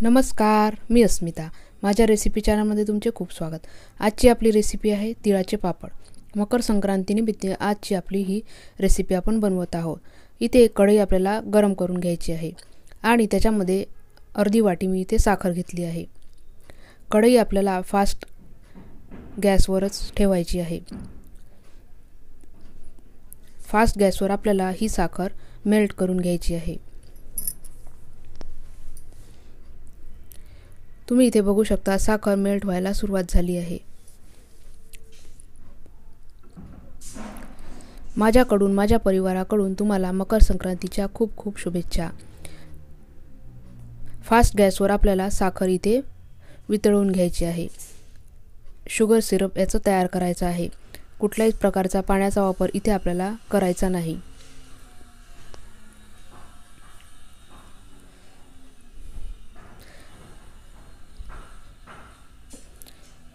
नमस्कार, मी अस्मिता. माझ्या रेसिपी चॅनलमध्ये तुमचे खूप स्वागत. आजची आपली रेसिपी आहे तिळाचे पापड. मकर संक्रांतीनिमित्त आजची आपली ही रेसिपी आपण बनवत आहोत. इथे एक कढई आपल्याला गरम करून घ्यायची आहे आणि त्याच्यामध्ये अर्धी वाटी मी इथे साखर घेतली आहे. कढई आपल्याला फास्ट गॅसवरच ठेवायची आहे. फास्ट गॅसवर आपल्याला ही साखर मेल्ट करून घ्यायची आहे. तुम्ही इथे बघू शकता साखर मेल्ट व्हायला सुरुवात झाली आहे. माझ्याकडून, माझ्या परिवाराकडून तुम्हाला मकर संक्रांतीच्या खूप खूप शुभेच्छा. फास्ट गॅसवर आपल्याला साखर इथे वितळून घ्यायची आहे. शुगर सिरप याचं तयार करायचं आहे. कुठल्याही प्रकारचा पाण्याचा वापर इथे आपल्याला करायचा नाही.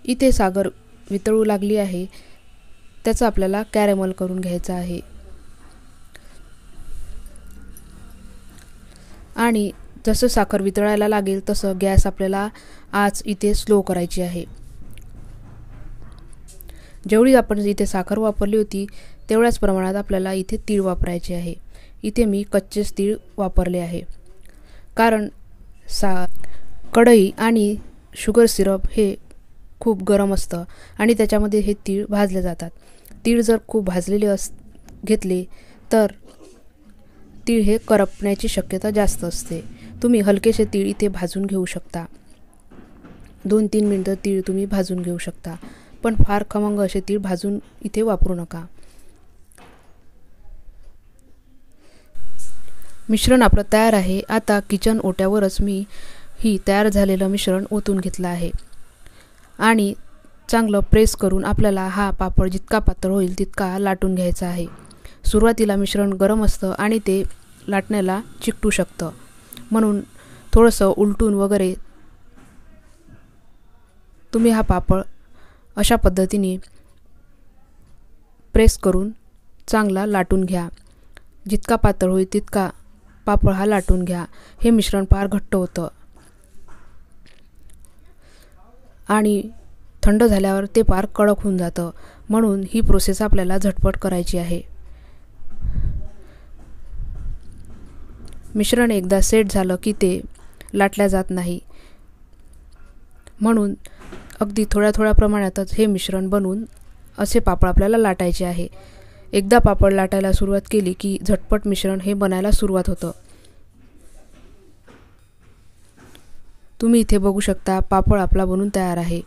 इथे साखर वितळू लागली आहे. त्याचं आपल्याला कॅरेमल करून घ्यायचं आहे. आणि जसं साखर वितळायला लागेल तसं गॅस आपल्याला आच इथे स्लो करायची आहे. जेवढी आपण इथे साखर वापरली होती तेवढ्याच प्रमाणात आपल्याला इथे तीळ वापरायचे आहे. इथे मी कच्चेच तीळ वापरले आहे. कारण कढई आणि शुगर सिरप हे खूप गरम असतं आणि त्याच्यामध्ये हे तीळ भाजले जातात. तीळ जर खूप भाजलेले घेतले तर तीळ हे करपण्याची शक्यता जास्त असते. तुम्ही हलकेसे तीळ इथे भाजून घेऊ शकता. 2-3 मिनिटं तीळ तुम्ही भाजून घेऊ शकता, पण फार खमंग असे तीळ भाजून इथे वापरू नका. मिश्रण आपलं तयार आहे. आता किचन ओट्यावरच मी ही तयार झालेलं मिश्रण ओतून घेतलं आहे आणि चांगलं प्रेस करून आपल्याला हा पापड जितका पातळ होईल तितका लाटून घ्यायचा आहे. सुरुवातीला मिश्रण गरम असतं आणि ते लाटण्याला चिकटू शकतं, म्हणून थोडंसं उलटून वगैरे तुम्ही हा पापड अशा पद्धतीने प्रेस करून चांगला लाटून घ्या. जितका पातळ होईल तितका पापड हा लाटून घ्या. हे मिश्रण फार घट्ट होतं आणि थंड झाल्यावर ते फार कडक होऊन जातं, म्हणून ही प्रोसेस आपल्याला झटपट करायची आहे. मिश्रण एकदा सेट झालं की ते लाटल्या जात नाही, म्हणून अगदी थोड्या थोड्या प्रमाणातच हे मिश्रण बनवून असे पापड आपल्याला लाटायचे आहे. एकदा पापड लाटायला सुरुवात केली की झटपट मिश्रण हे बनायला सुरुवात होतं. तुम्ही इथे बघू शकता पापड आपला बनून तयार आहे.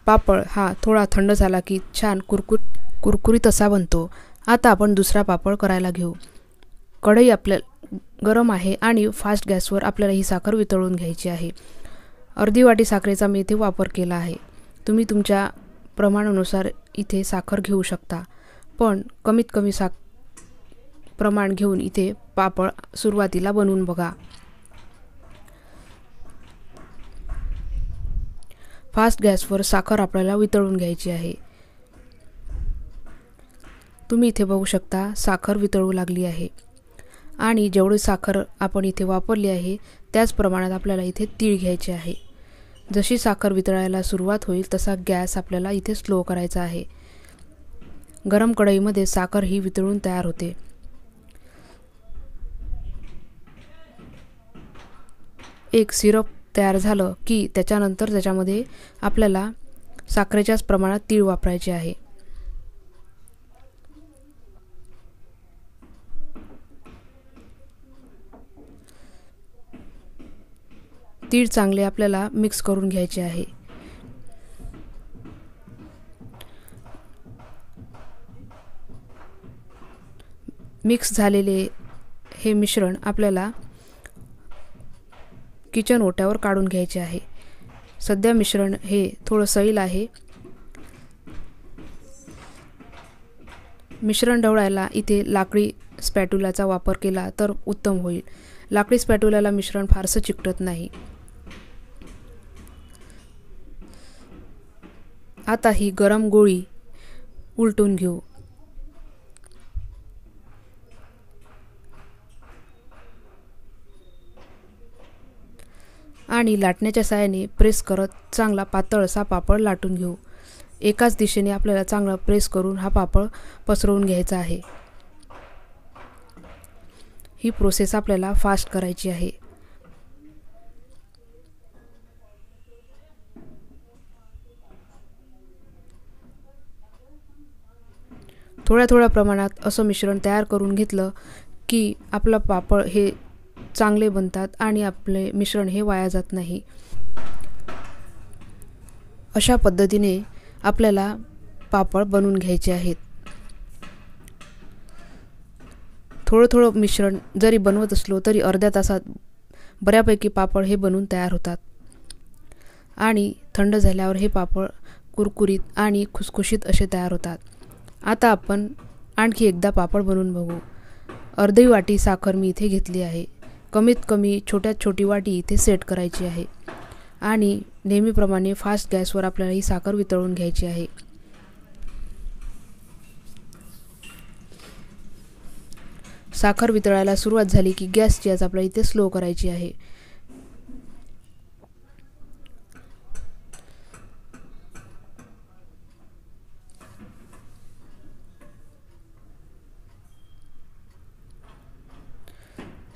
पापड हा थोडा थंड झाला की छान कुरकुरीत असा बनतो. आता आपण दुसरा पापड करायला घेऊ. कढई आपल्याला गरम आहे आणि फास्ट गॅसवर आपल्याला ही साखर वितळून घ्यायची आहे. अर्धी वाटी साखरेचा मी इथे वापर केला आहे. तुम्ही तुमच्या प्रमाणानुसार इथे साखर घेऊ शकता, पण कमीत कमी प्रमाण घेऊन इथे पापड सुरुवातीला बनवून बघा. फास्ट गॅसवर साखर आपल्याला वितळून घ्यायची आहे. तुम्ही इथे बघू शकता साखर वितळू लागली आहे आणि जेवढी साखर आपण इथे वापरली आहे त्याच प्रमाणात आपल्याला इथे तीळ घ्यायचे आहे. जशी साखर वितळायला सुरुवात होईल तसा गॅस आपल्याला इथे स्लो करायचा आहे. गरम कढईमध्ये साखर ही वितळून तयार होते. एक सिरप तयार झालं की त्याच्यानंतर त्याच्यामध्ये आपल्याला साखरेच्याच प्रमाणात तीळ वापरायचे आहे. तीळ चांगले आपल्याला मिक्स करून घ्यायचे आहे. मिक्स झालेले हे मिश्रण आपल्याला किचन ओट्यावर काढून घ्यायचे आहे. सध्या मिश्रण हे थोडं सैल आहे. मिश्रण ढवळायला इथे लाकडी स्पॅट्युलाचा वापर केला तर उत्तम होईल. लाकडी स्पॅट्युलाला मिश्रण फारसं चिकटत नाही. आता ही गरम गोळी उलटून घेऊ. आणि लाटण्याच्या साहाय्याने प्रेस करत चांगला पातळ असा पापड लाटून घेऊ। एकाच दिशेने आपल्याला चांगला प्रेस करून हा पापड पसरवून घ्यायचा आहे। ही प्रोसेस आपल्याला फास्ट करायची आहे। थोड्या प्रमाणात असं मिश्रण तयार करून घेतलं की आपला पापड हे चांगले बनतात आणि आपले मिश्रण हे वाया जात नाही। अशा पद्धतीने आपल्याला पापड बनवून घ्यायचे आहेत। थोडं मिश्रण जरी बनवत असलो तरी अर्ध्या तासात बऱ्यापैकी पापड हे बनवून तयार होतात आणि थंड झाल्यावर हे पापड कुरकुरीत आणि खुसखुशीत असे तयार होतात। आता आपण आणखी एकदा पापड बनवून बघू। अर्धी वाटी साखर मी इथे घेतली आहे। कमीत कमी छोट्यात छोटी वाटी इथे सेट करायची आहे आणि नेहमीप्रमाणे फास्ट गॅसवर आपल्याला ही साखर वितळून घ्यायची आहे। साखर वितळायला सुरुवात झाली की गॅसची आच आपल्याला इथे स्लो करायची आहे।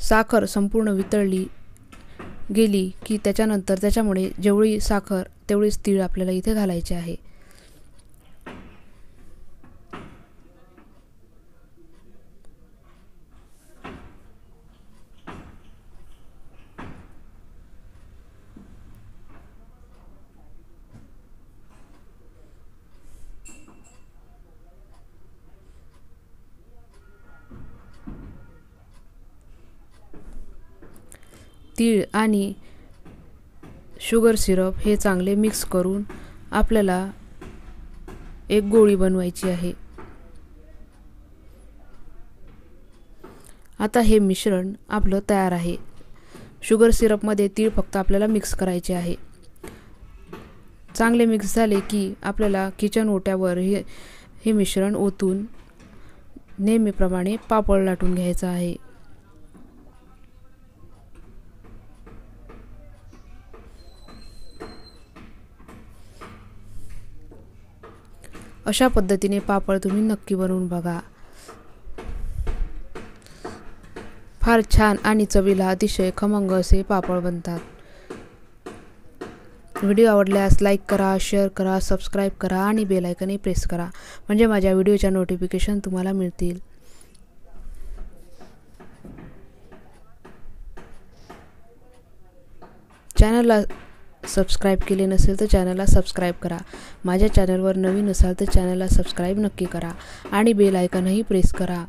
साखर संपूर्ण वितळली गेली की त्याच्यानंतर त्याच्यामुळे जेवढी साखर तेवढीच तीळ आपल्याला इथे घालायचे आहे। तीळ आणि शुगर सिरप हे चांगले मिक्स करून आपल्याला एक गोळी बनवायची आहे। आता हे मिश्रण आपलं तयार आहे। शुगर सिरपमध्ये तीळ फक्त आपल्याला मिक्स करायचे आहे। चांगले मिक्स झाले की आपल्याला किचन ओट्यावर हे मिश्रण ओतून नेहमीप्रमाणे पापड लाटून घ्यायचा आहे। अशा पद्धतीने पापड तुम्ही नक्की बनवून बघा। फार छान आणि चवीला अतिशय खमंग असे पापड बनतात। व्हिडिओ आवडल्यास लाईक करा, शेअर करा, सबस्क्राईब करा आणि बेल आयकॉन प्रेस करा म्हणजे माझ्या व्हिडिओच्या नोटिफिकेशन तुम्हाला मिळतील। चॅनलला सबस्क्राईब केले नसेल तर चॅनलला सबस्क्राईब करा। माझ्या चॅनलवर नवीन असाल तर चॅनलला सबस्क्राईब नक्की करा आणि बेल आयकॉनही प्रेस करा।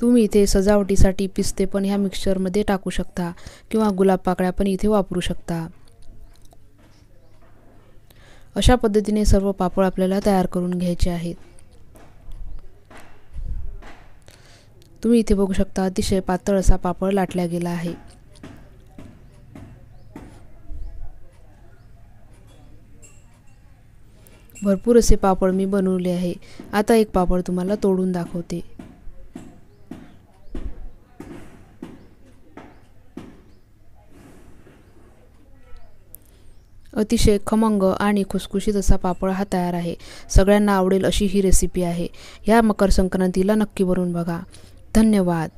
तुम्ही इथे सजावटीसाठी पिस्ते पण ह्या मिक्सचरमध्ये टाकू शकता किंवा गुलाब पाकळ्या पण इथे वापरू शकता। अशा पद्धतीने सर्व पापड आपल्याला तयार करून घ्यायचे आहेत। तुम्ही इथे बघू शकता अतिशय पातळ असा पापड लाटला गेला आहे। भरपूर असे पापड मी बनवले आहे। आता एक पापड तुम्हाला तोडून दाखवते। अतिशय खमंग आणि खुसखुशीत असा पापड हा तयार आहे। सगळ्यांना आवडेल अशी ही रेसिपी आहे। या मकर संक्रांतीला नक्की बनवून बघा। धन्यवाद।